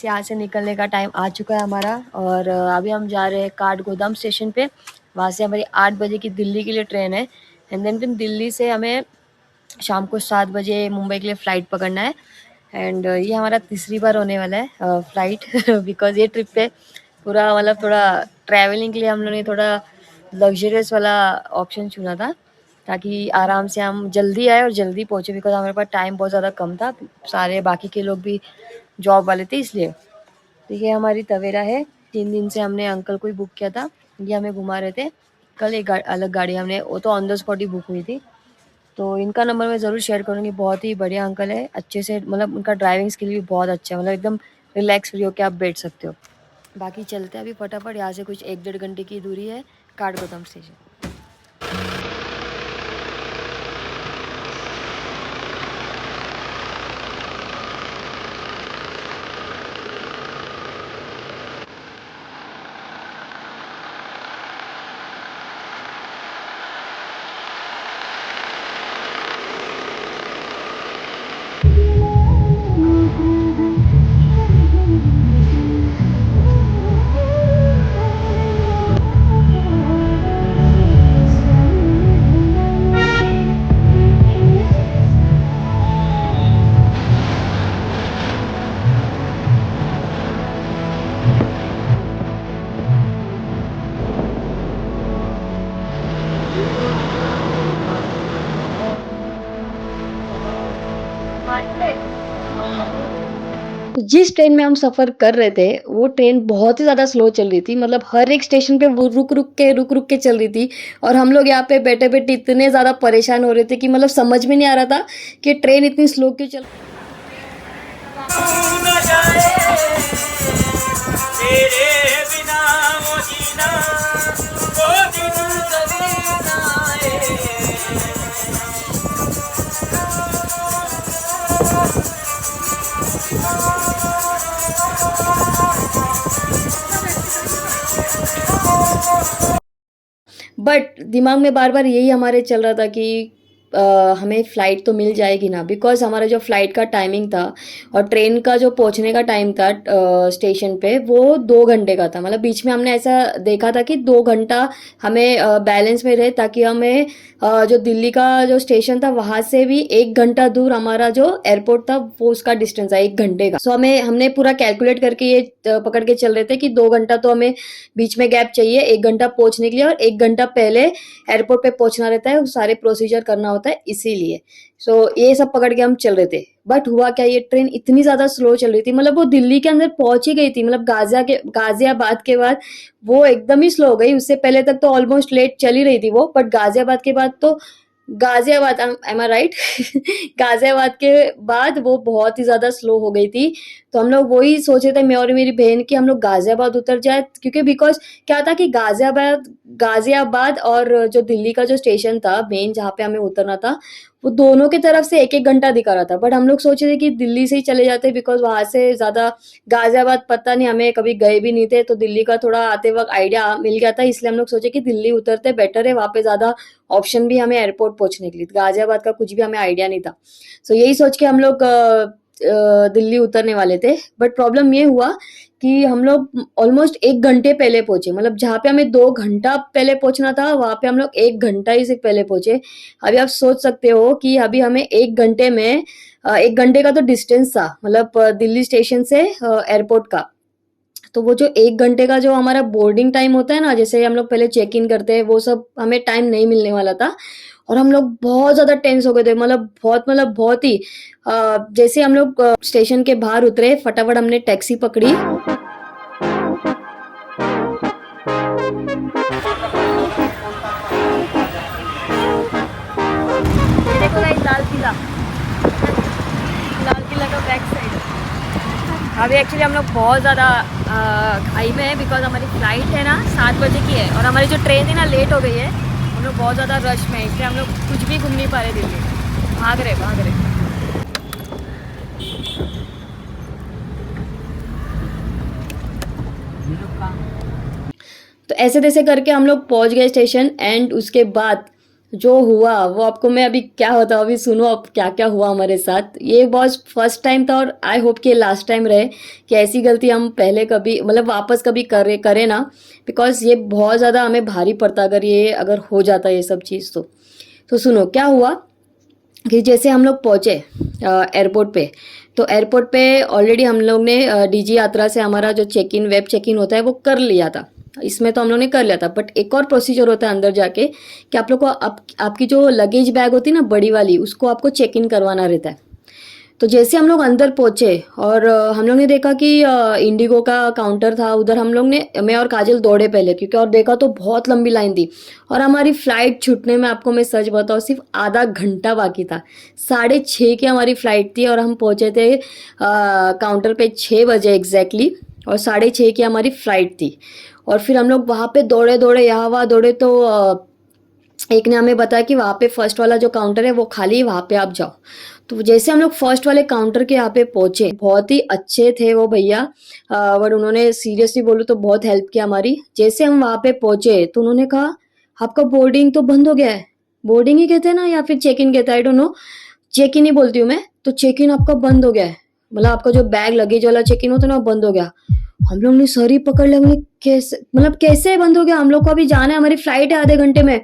बस यहाँ से निकलने का टाइम आ चुका है हमारा और अभी हम जा रहे हैं काठगोदाम स्टेशन पे। वहाँ से हमारी 8 बजे की दिल्ली के लिए ट्रेन है एंड देन फिर दिल्ली से हमें शाम को 7 बजे मुंबई के लिए फ़्लाइट पकड़ना है। एंड ये हमारा तीसरी बार होने वाला है फ़्लाइट बिकॉज़ ये ट्रिप पे पूरा मतलब थोड़ा ट्रैवलिंग के लिए हम लोगों ने थोड़ा लग्जरियस वाला ऑप्शन चुना था ताकि आराम से हम जल्दी आए और जल्दी पहुँचे बिकॉज़ हमारे पास टाइम बहुत ज़्यादा कम था। सारे बाकी के लोग भी जॉब वाले थे इसलिए। तो ये हमारी तवेरा है। 3 दिन से हमने अंकल को ही बुक किया था, ये हमें घुमा रहे थे। कल एक अलग गाड़ी हमने वो तो on the spot he book हुई थी। तो इनका नंबर मैं ज़रूर शेयर करूँगी। बहुत ही बढ़िया अंकल है, अच्छे से मतलब उनका ड्राइविंग स्किल भी बहुत अच्छा है, मतलब एकदम रिलैक्स फ्री होके आप बैठ सकते हो। बाकी चलते हैं अभी फटाफट, यहाँ से कुछ 1 डेढ़ घंटे की दूरी है काठगोदाम स्टेशन। जिस ट्रेन में हम सफ़र कर रहे थे, वो ट्रेन बहुत ही ज़्यादा स्लो चल रही थी। मतलब हर एक स्टेशन पे वो रुक-रुक के चल रही थी और हम लोग यहाँ पे बैठे-बैठे इतने ज़्यादा परेशान हो रहे थे कि मतलब समझ में नहीं आ रहा था कि ट्रेन इतनी स्लो क्यों चल बट दिमाग में बार-बार यही हमारे चल रहा था कि हमें फ़्लाइट तो मिल जाएगी ना, बिकॉज़ हमारा जो फ़्लाइट का टाइमिंग था और ट्रेन का जो पहुँचने का टाइम था स्टेशन पे वो 2 घंटे का था। मतलब बीच में हमने ऐसा देखा था कि 2 घंटा हमें बैलेंस में रहे ताकि हमें जो दिल्ली का जो स्टेशन था वहाँ से भी 1 घंटा दूर हमारा जो एयरपोर्ट था वो उसका डिस्टेंस था 1 घंटे का। सो हमने पूरा कैलकुलेट करके ये पकड़ के चल रहे थे कि 2 घंटा तो हमें बीच में गैप चाहिए 1 घंटा पहुँचने के लिए और 1 घंटा पहले एयरपोर्ट पे पहुँचना रहता है, सारे प्रोसीजर करना होता है इसीलिए। सो ये सब पकड़ के हम चल रहे थे। बट हुआ क्या, ये ट्रेन इतनी ज़्यादा स्लो चल रही थी, मतलब वो दिल्ली के अंदर पहुँच ही गई थी, मतलब गाज़ियाबाद के बाद वो एकदम ही स्लो हो गई। उससे पहले तक तो ऑलमोस्ट लेट चल ही रही थी वो, बट गाज़ियाबाद के बाद तो गाज़ियाबाद एम आई राइट? गाज़ियाबाद के बाद वो बहुत ही ज़्यादा स्लो हो गई थी। तो हम लोग वही सोच रहे थे मैं और मेरी बहन कि हम लोग गाज़ियाबाद उतर जाए, क्योंकि बिकॉज़ क्या था कि गाज़ियाबाद और जो दिल्ली का जो स्टेशन था मेन जहाँ पे हमें उतरना था, वो दोनों की तरफ से 1-1 घंटा दिखा रहा था। बट हम लोग सोच रहे थे कि दिल्ली से ही चले जाते बिकॉज़ वहाँ से ज़्यादा गाज़ियाबाद पता नहीं, हमें कभी गए भी नहीं थे, तो दिल्ली का थोड़ा आते वक़्त आइडिया मिल गया था, इसलिए हम लोग सोचे कि दिल्ली उतरते बेटर है, वहाँ पे ज़्यादा ऑप्शन भी हमें एयरपोर्ट पहुँचने के लिए। गाज़ियाबाद का कुछ भी हमें आइडिया नहीं था। सो यही सोच के हम लोग दिल्ली उतरने वाले थे। बट प्रॉब्लम ये हुआ कि हम लोग ऑलमोस्ट 1 घंटे पहले पहुँचे, मतलब जहाँ पे हमें 2 घंटा पहले पहुँचना था, वहाँ पे हम लोग 1 घंटा ही सिर्फ पहले पहुँचे। अभी आप सोच सकते हो कि अभी हमें 1 घंटे में 1 घंटे का तो डिस्टेंस था, मतलब दिल्ली स्टेशन से एयरपोर्ट का। तो वो जो 1 घंटे का जो हमारा बोर्डिंग टाइम होता है ना, जैसे हम लोग पहले चेक इन करते हैं, वो सब हमें टाइम नहीं मिलने वाला था और हम लोग बहुत ज़्यादा टेंस हो गए थे, मतलब बहुत ही जैसे हम लोग स्टेशन के बाहर उतरे, फटाफट हमने टैक्सी पकड़ी। देखो गाइस, लाल किला का बैक साइड। अभी एक्चुअली हम लोग बहुत ज़्यादा हाई में है बिकॉज हमारी फ़्लाइट है ना 7 बजे की है और हमारी जो ट्रेन है ना लेट हो गई है। हम लोग बहुत ज़्यादा रश में है, इसलिए हम लोग कुछ भी घूम नहीं पा रहे दिल्ली। भाग रहे। तो ऐसे तैसे करके हम लोग पहुंच गए स्टेशन एंड उसके बाद जो हुआ वो आपको मैं अभी क्या बताऊँ, अभी सुनो अब क्या क्या हुआ हमारे साथ। ये बहुत फर्स्ट टाइम था और आई होप कि ये लास्ट टाइम रहे कि ऐसी गलती हम पहले कभी मतलब वापस कभी करे ना, बिकॉज ये बहुत ज़्यादा हमें भारी पड़ता अगर ये अगर हो जाता ये सब चीज़ तो सुनो क्या हुआ कि जैसे हम लोग पहुँचे एयरपोर्ट पे, तो एयरपोर्ट पे ऑलरेडी हम लोग ने डीजी यात्रा से हमारा जो check in web check in होता है वो कर लिया था। इसमें तो हम लोग ने कर लिया था, बट एक और प्रोसीजर होता है अंदर जाके कि आप लोग को आपकी जो लगेज बैग होती है ना बड़ी वाली, उसको आपको चेक इन करवाना रहता है। तो जैसे हम लोग अंदर पहुंचे और हम लोग ने देखा कि इंडिगो का काउंटर था उधर, हम लोग ने मैं और काजल दौड़े पहले क्योंकि, और देखा तो बहुत लंबी लाइन थी और हमारी फ्लाइट छूटने में आपको मैं सच बताऊँ सिर्फ आधा घंटा बाकी था। 6:30 की हमारी फ्लाइट थी और हम पहुंचे थे काउंटर पे 6 बजे एग्जैक्टली, और 6:30 की हमारी फ्लाइट थी। और फिर हम लोग वहाँ पे दौड़े दौड़े यहाँ वहाँ दौड़े तो एक ने हमें बताया कि वहाँ पे फर्स्ट वाला जो काउंटर है वो खाली है, वहाँ पे आप जाओ। तो जैसे हम लोग फर्स्ट वाले काउंटर के यहाँ पे पहुंचे, बहुत ही अच्छे थे वो भैया, बट उन्होंने सीरियसली बोलूँ तो बहुत हेल्प किया हमारी। जैसे हम वहाँ पे पहुंचे तो उन्होंने कहा आपका बोर्डिंग तो बंद हो गया है। बोर्डिंग ही कहते हैं ना या फिर चेक इन कहते हैं, I don't know, check in ही बोलती हूँ मैं। तो चेक इन आपका बंद हो गया है, मतलब आपका जो बैग लगेज वाला चेक इन होता है ना वो बंद हो गया। हम लोग ने सर ही पकड़ लिया, बोले कैसे, मतलब कैसे बंद हो गया, हम लोग को अभी जाना है, हमारी फ्लाइट है आधे घंटे में।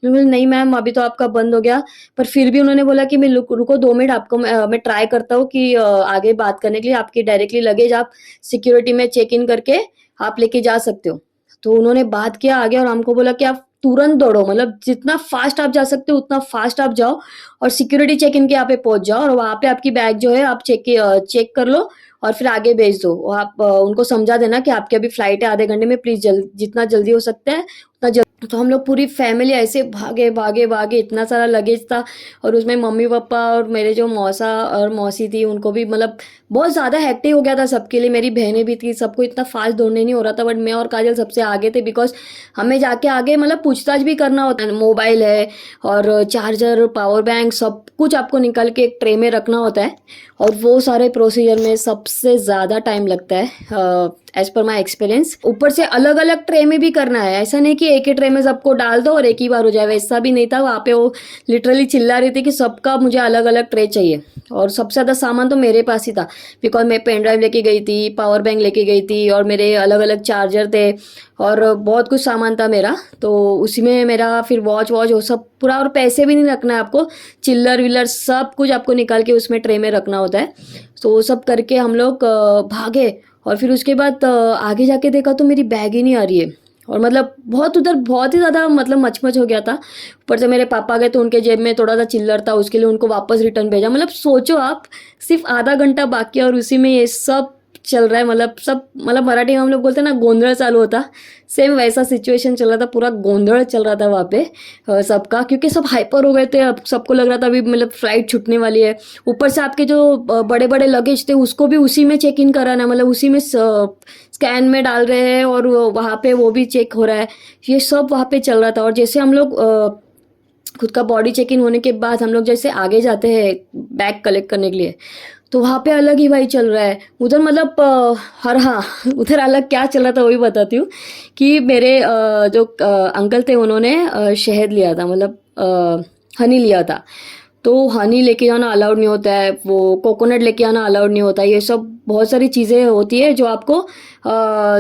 बोले नहीं मैम अभी तो आपका बंद हो गया। पर फिर भी उन्होंने बोला कि मैं रुको 2 मिनट, आपको मैं ट्राई करता हूँ कि आगे बात करने के लिए आपकी डायरेक्टली लगेज आप सिक्योरिटी में चेक इन करके आप लेके जा सकते हो। तो उन्होंने बात किया आगे और हमको बोला कि आप तुरंत दौड़ो, मतलब जितना फास्ट आप जा सकते हो उतना फास्ट आप जाओ और सिक्योरिटी चेक इन के यहाँ पे पहुंच जाओ और वहां पे आपकी बैग जो है आप चेक कर लो और फिर आगे भेज दो। वो आप उनको समझा देना कि आपकी अभी फ्लाइट है आधे घंटे में, प्लीज जितना जल्दी हो सकता है उतना जल्दी। तो हम लोग पूरी फैमिली ऐसे भागे भागे भागे, इतना सारा लगेज था और उसमें मम्मी पापा और मेरे जो मौसा और मौसी थी उनको भी, मतलब बहुत ज़्यादा हेक्टिक हो गया था सबके लिए। मेरी बहनें भी थी, सबको इतना फास्ट दौड़ने नहीं हो रहा था, बट मैं और काजल सबसे आगे थे बिकॉज हमें जाके आगे मतलब पूछताछ भी करना होता है। मोबाइल है और चार्जर पावर बैंक सब कुछ आपको निकाल के एक ट्रे में रखना होता है और वो सारे प्रोसीजर में सबसे ज़्यादा टाइम लगता है एज पर माई एक्सपीरियंस। ऊपर से अलग अलग ट्रे में भी करना है, ऐसा नहीं कि एक ही ट्रे में सबको डाल दो और एक ही बार हो जाए, वैसा भी नहीं था। वहाँ पे वो लिटरली चिल्ला रही थी कि सबका मुझे अलग अलग ट्रे चाहिए। और सबसे ज़्यादा सामान तो मेरे पास ही था बिकॉज मैं पेन ड्राइव लेके गई थी, पावर बैंक लेके गई थी और मेरे अलग अलग चार्जर थे और बहुत कुछ सामान था मेरा। तो उसी में मेरा फिर वॉच वो सब पूरा, और पैसे भी नहीं रखना है आपको, चिल्लर विल्लर सब कुछ आपको निकाल के उसमें ट्रे में रखना होता है। तो वो सब करके हम लोग भागे और फिर उसके बाद आगे जाके देखा तो मेरी बैग ही नहीं आ रही है और मतलब बहुत उधर बहुत ही ज़्यादा मतलब मचमच हो गया था। ऊपर से मेरे पापा गए तो उनके जेब में थोड़ा सा चिल्लर था, उसके लिए उनको वापस रिटर्न भेजा। मतलब सोचो आप, सिर्फ आधा घंटा बाकी और उसी में ये सब चल रहा है, मतलब सब, मतलब मराठी में हम लोग बोलते हैं ना गोंधळ चालू होता, सेम वैसा सिचुएशन चल रहा था, पूरा गोंधळ चल रहा था वहाँ पे सबका, क्योंकि सब हाइपर हो गए थे। अब सबको लग रहा था अभी मतलब फ्लाइट छूटने वाली है। ऊपर से आपके जो बड़े बड़े लगेज थे उसको भी उसी में चेक इन कराना है, मतलब उसी में स्कैन में डाल रहे हैं और वहाँ पे वो भी चेक हो रहा है। ये सब वहाँ पे चल रहा था। और जैसे हम लोग खुद का बॉडी चेक इन होने के बाद हम लोग जैसे आगे जाते हैं बैग कलेक्ट करने के लिए, तो वहाँ पे अलग ही भाई चल रहा है उधर, मतलब हर हाँ उधर अलग क्या चल रहा था वही बताती हूँ कि मेरे जो अंकल थे उन्होंने शहद लिया था, मतलब हनी लिया था। तो हनी लेके जाना अलाउड नहीं होता है, वो कोकोनट लेके आना अलाउड नहीं होता है, ये सब बहुत सारी चीज़ें होती है जो आपको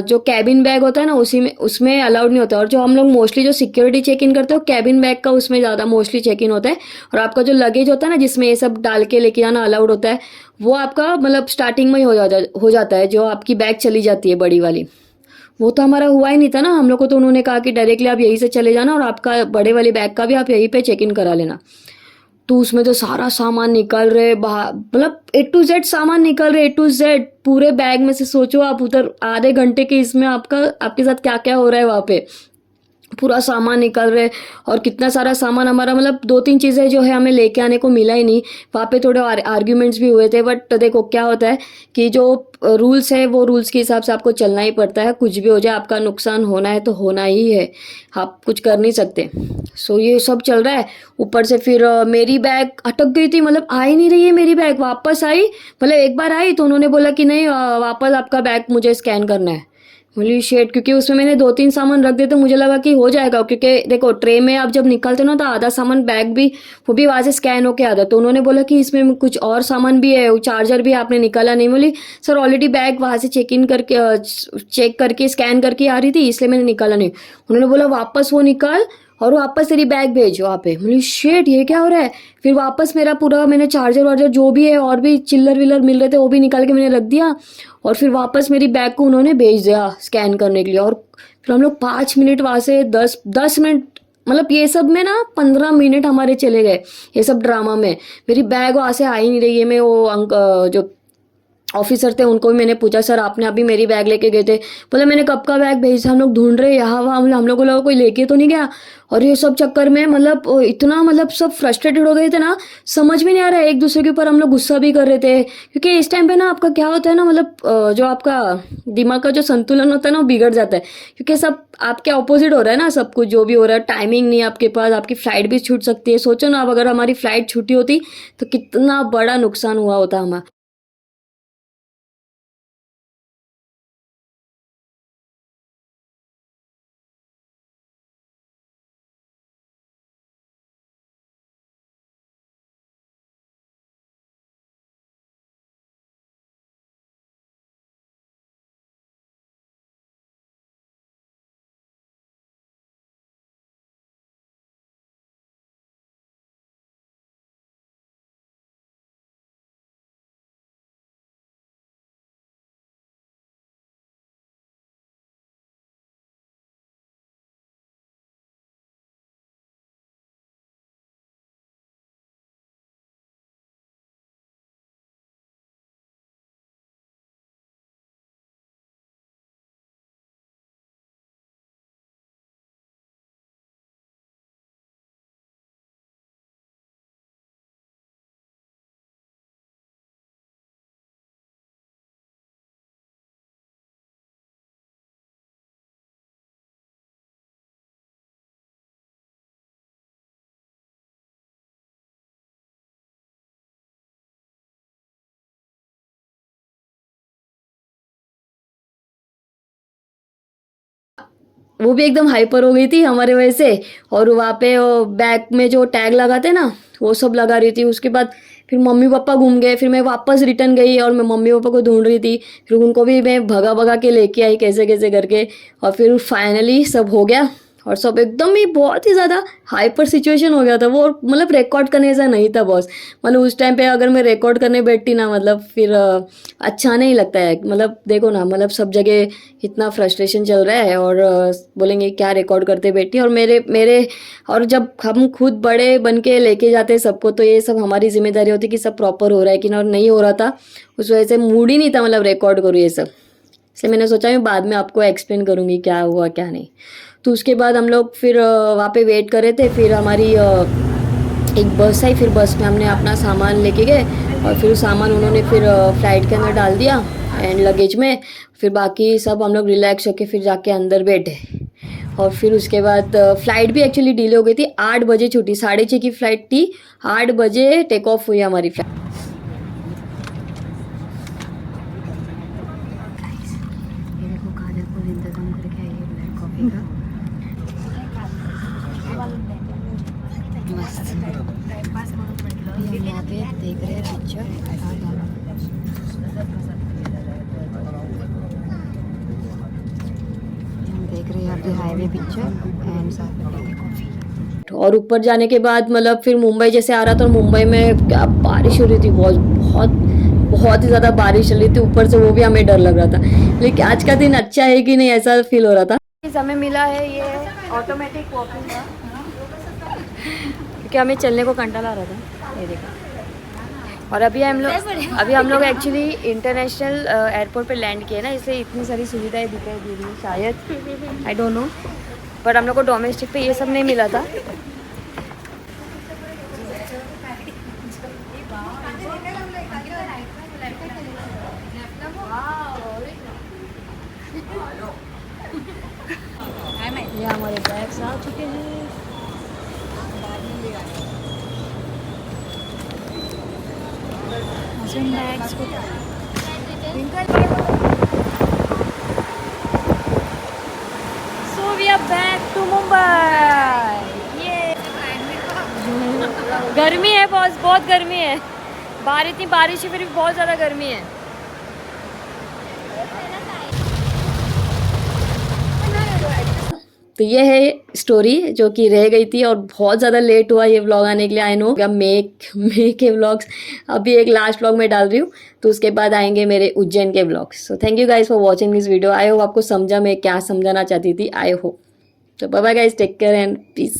जो कैबिन बैग होता है ना उसी में उसमें अलाउड नहीं होता है। और जो हम लोग मोस्टली जो सिक्योरिटी चेक इन करते हो कैबिन बैग का, उसमें ज़्यादा मोस्टली चेक इन होता है। और आपका जो लगेज होता है ना जिसमें ये सब डाल के लेके जाना अलाउड होता है, वो आपका मतलब स्टार्टिंग में ही हो जाता है, जो आपकी बैग चली जाती है बड़ी वाली। वो तो हमारा हुआ ही नहीं था ना, हम लोग को तो उन्होंने कहा कि डायरेक्टली आप यहीं से चले जाना और आपका बड़े वाले बैग का भी आप यहीं पे चेक इन करा लेना। तो उसमें तो सारा सामान निकल रहे बाहर, मतलब A to Z सामान निकल रहे, A to Z पूरे बैग में से। सोचो आप उधर आधे घंटे के इसमें आपके साथ क्या क्या हो रहा है वहाँ पे, पूरा सामान निकल रहे। और कितना सारा सामान हमारा, मतलब 2-3 चीज़ें जो है हमें लेके आने को मिला ही नहीं। वहाँ पे थोड़े आर्ग्यूमेंट्स भी हुए थे, बट देखो क्या होता है कि जो रूल्स है वो रूल्स के हिसाब से आपको चलना ही पड़ता है। कुछ भी हो जाए, आपका नुकसान होना है तो होना ही है, आप कुछ कर नहीं सकते। सो ये सब चल रहा है। ऊपर से फिर मेरी बैग अटक गई थी, मतलब आ ही नहीं रही है मेरी बैग। वापस आई, मतलब एक बार आई तो उन्होंने बोला कि नहीं वापस आपका बैग मुझे स्कैन करना है। होली शेट, क्योंकि उसमें मैंने 2-3 सामान रख दिए तो मुझे लगा कि हो जाएगा, क्योंकि देखो ट्रे में आप जब निकालते हो ना तो आधा सामान बैग भी वो भी वहाँ से स्कैन होके आता है। तो उन्होंने बोला कि इसमें कुछ और सामान भी है, वो चार्जर भी आपने निकाला नहीं। बोली सर ऑलरेडी बैग वहाँ से चेक इन करके चेक करके स्कैन करके आ रही थी, इसलिए मैंने निकाला नहीं। उन्होंने बोला वापस वो निकाल और वापस तेरी बैग भेज वहाँ पे। बोली शेट ये क्या हो रहा है। फिर वापस मेरा पूरा मैंने चार्जर वार्जर जो भी है और भी चिल्लर विल्लर मिल रहे थे वो भी निकाल के मैंने रख दिया, और फिर वापस मेरी बैग को उन्होंने भेज दिया स्कैन करने के लिए। और फिर हम लोग 5 मिनट वहाँ से 10 मिनट, मतलब ये सब में ना 15 मिनट हमारे चले गए ये सब ड्रामा में। मेरी बैग वहाँ से आ ही नहीं रही है। मैं वो जो ऑफिसर थे उनको भी मैंने पूछा सर आपने अभी मेरी बैग लेके गए थे। बोले मैंने कब का बैग भेजा, हम लोग ढूंढ रहे यहाँ वहाँ, हम लोग को लगा कोई लेके तो नहीं गया। और ये सब चक्कर में मतलब इतना मतलब सब फ्रस्ट्रेटेड हो गए थे ना, समझ में नहीं आ रहा है। एक दूसरे के ऊपर हम लोग गुस्सा भी कर रहे थे, क्योंकि इस टाइम पे ना आपका क्या होता है ना, मतलब जो आपका दिमाग का जो संतुलन होता है ना वो बिगड़ जाता है, क्योंकि सब आपके ऑपोजिट हो रहा है ना, सब कुछ जो भी हो रहा है। टाइमिंग नहीं आपके पास, आपकी फ्लाइट भी छूट सकती है। सोचो ना अब अगर हमारी फ्लाइट छूटी होती तो कितना बड़ा नुकसान हुआ होता हमारा। वो भी एकदम हाइपर हो गई थी हमारे वजह से। और वहाँ पे वो बैग में जो टैग लगाते ना वो सब लगा रही थी। उसके बाद फिर मम्मी पापा घूम गए, फिर मैं वापस रिटर्न गई और मैं मम्मी पापा को ढूंढ रही थी। फिर उनको भी मैं भगा भगा के लेके आई कैसे कैसे करके, और फिर फाइनली सब हो गया। और सब एकदम ही बहुत ही ज़्यादा हाइपर सिचुएशन हो गया था वो, और मतलब रिकॉर्ड करने जैसा नहीं था बॉस। मतलब उस टाइम पे अगर मैं रिकॉर्ड करने बैठती ना, मतलब फिर अच्छा नहीं लगता है। मतलब देखो ना, मतलब सब जगह इतना फ्रस्ट्रेशन चल रहा है और बोलेंगे क्या रिकॉर्ड करते बैठी। और मेरे मेरे और जब हम खुद बड़े बन के लेके जाते हैं सबको, तो ये सब हमारी जिम्मेदारी होती है कि सब प्रॉपर हो रहा है कि ना, और नहीं हो रहा था उस वजह से मूड ही नहीं था मतलब रिकॉर्ड करूँ ये सब। इसलिए मैंने सोचा मैं बाद में आपको एक्सप्लेन करूँगी क्या हुआ क्या नहीं। तो उसके बाद हम लोग फिर वहाँ पे वेट कर रहे थे। फिर हमारी एक बस आई, फिर बस में हमने अपना सामान लेके गए और फिर सामान उन्होंने फिर फ्लाइट के अंदर डाल दिया एंड लगेज में। फिर बाकी सब हम लोग रिलैक्स होके फिर जाके अंदर बैठे। और फिर उसके बाद फ़्लाइट भी एक्चुअली डिले हो गई थी। 8 बजे छुट्टी, 6:30 की फ़्लाइट थी, 8 बजे टेक ऑफ हुई हमारी फ्लाइट। ये देखो काजल फुल इंतजाम करके आई है ब्लैक कॉफ़ी का, मस्त। हम यहाँ पे देख रहे हैं पिक्चर। हम देख रहे हैं यहाँ पे हाईवे पिक्चर एंड साथ में कॉफ़ी। और ऊपर जाने के बाद मतलब फिर मुंबई जैसे आ रहा था, और मुंबई में क्या बारिश हो रही थी, बहुत बहुत बहुत ही ज़्यादा बारिश चल रही थी ऊपर से, वो भी हमें डर लग रहा था। लेकिन आज का दिन अच्छा है कि नहीं ऐसा फील हो रहा था। हमें मिला है ये ऑटोमेटिक वॉकिंग का, क्योंकि हमें चलने को कंटाला आ रहा था। ये देखो। और अभी हम लोग एक्चुअली इंटरनेशनल एयरपोर्ट पे लैंड किए ना, इसलिए इतनी सारी सुविधाएं दिखाई दे रही है शायद, आई डोंट नो। बट हम लोग को डोमेस्टिक पे ये सब नहीं मिला था। ये हमारे बैग्स आ चुके हैं। बैग्स को are back to Mumbai. ये गर्मी है, बहुत बहुत गर्मी है। बाहर इतनी बारिश है फिर भी बहुत ज़्यादा गर्मी है। तो ये है स्टोरी जो कि रह गई थी और बहुत ज़्यादा लेट हुआ ये व्लॉग आने के लिए। आई नो मे के व्लॉग्स अभी एक लास्ट व्लॉग में डाल रही हूँ, तो उसके बाद आएंगे मेरे उज्जैन के vlogs. So thank you guys for watching this video. I hope आपको समझा मैं क्या समझाना चाहती थी। I hope. तो bye bye guys, take care and piece.